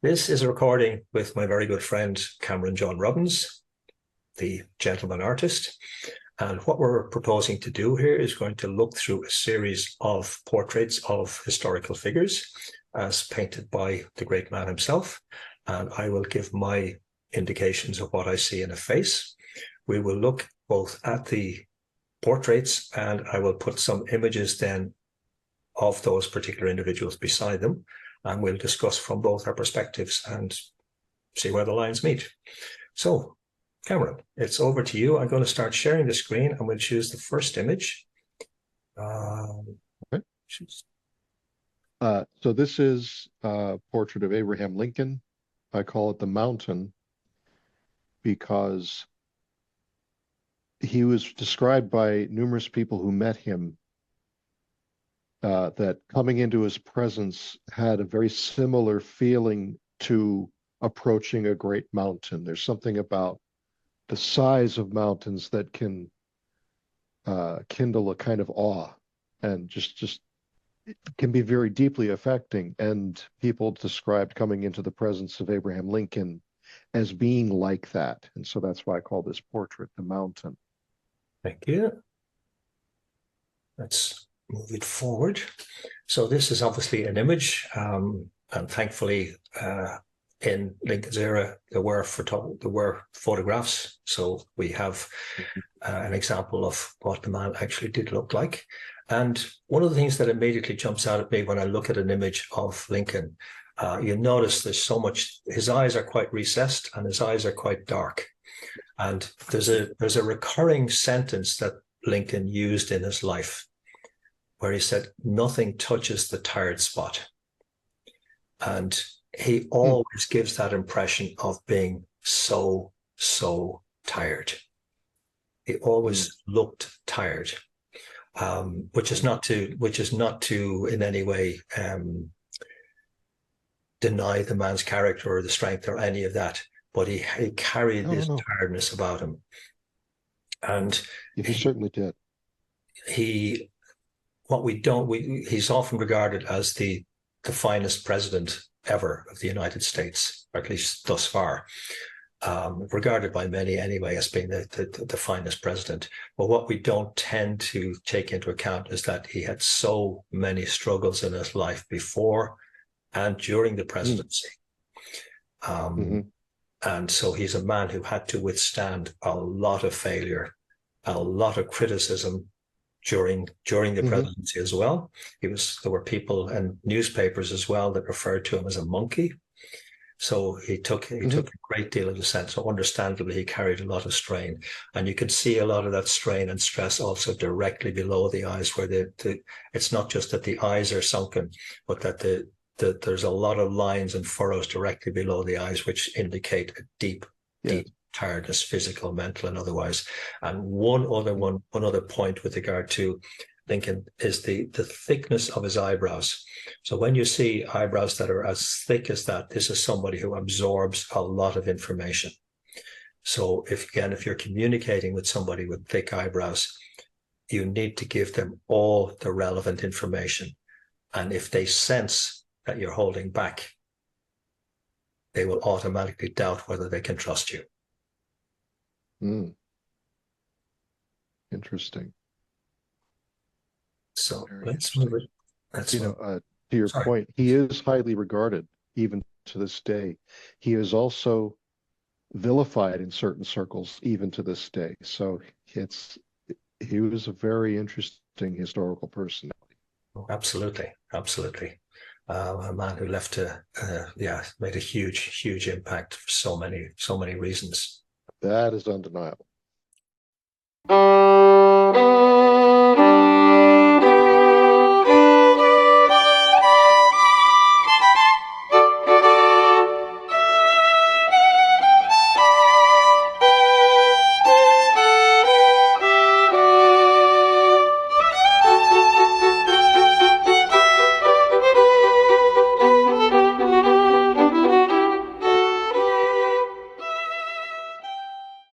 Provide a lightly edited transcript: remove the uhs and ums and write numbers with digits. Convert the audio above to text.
This is a recording with my very good friend, Cameron John Robbins, the gentleman artist. And what we're proposing to do here is going to look through a series of portraits of historical figures as painted by the great man himself. And I will give my indications of what I see in a face. We will look both at the portraits and I will put some images then of those particular individuals beside them. And we'll discuss from both our perspectives and see where the lines meet. So, Cameron, it's over to you. I'm going to start sharing the screen and we'll choose the first image. Okay. So this is a portrait of Abraham Lincoln. I call it the mountain because he was described by numerous people who met him that coming into his presence had a very similar feeling to approaching a great mountain. There's something about the size of mountains that can kindle a kind of awe and just it can be very deeply affecting. And people described coming into the presence of Abraham Lincoln as being like that. And so that's why I call this portrait the mountain. Thank you. Let's move it forward. So this is obviously an image, and thankfully in Lincoln's era there were photographs, so we have an example of what the man actually did look like. And one of the things that immediately jumps out at me when I look at an image of Lincoln, you notice there's so much, his eyes are quite recessed and his eyes are quite dark. And there's a recurring sentence that Lincoln used in his life where he said, "Nothing touches the tired spot." And he always gives that impression of being so tired. He always looked tired, which is not to in any way deny the man's character or the strength or any of that, but he carried this tiredness about him. And he certainly did. He's often regarded as the finest president ever of the United States, or at least thus far, regarded by many anyway as being the finest president. But what we don't tend to take into account is that he had so many struggles in his life before and during the presidency. And so he's a man who had to withstand a lot of failure, a lot of criticism during the presidency as well. There were people and newspapers as well that referred to him as a monkey. So he took a great deal of dissent. So understandably, he carried a lot of strain, and you could see a lot of that strain and stress also directly below the eyes, where it's not just that the eyes are sunken, but that there's a lot of lines and furrows directly below the eyes, which indicate a deep tiredness, physical, mental, and otherwise. And one other point with regard to Lincoln is the thickness of his eyebrows. So when you see eyebrows that are as thick as that, this is somebody who absorbs a lot of information. So if you're communicating with somebody with thick eyebrows, you need to give them all the relevant information. And if they sense that you're holding back, they will automatically doubt whether they can trust you. Interesting. So let's move it. To your point, he is highly regarded even to this day. He is also vilified in certain circles even to this day. So he was a very interesting historical personality. Absolutely. A man who made a huge impact for so many reasons. That is undeniable.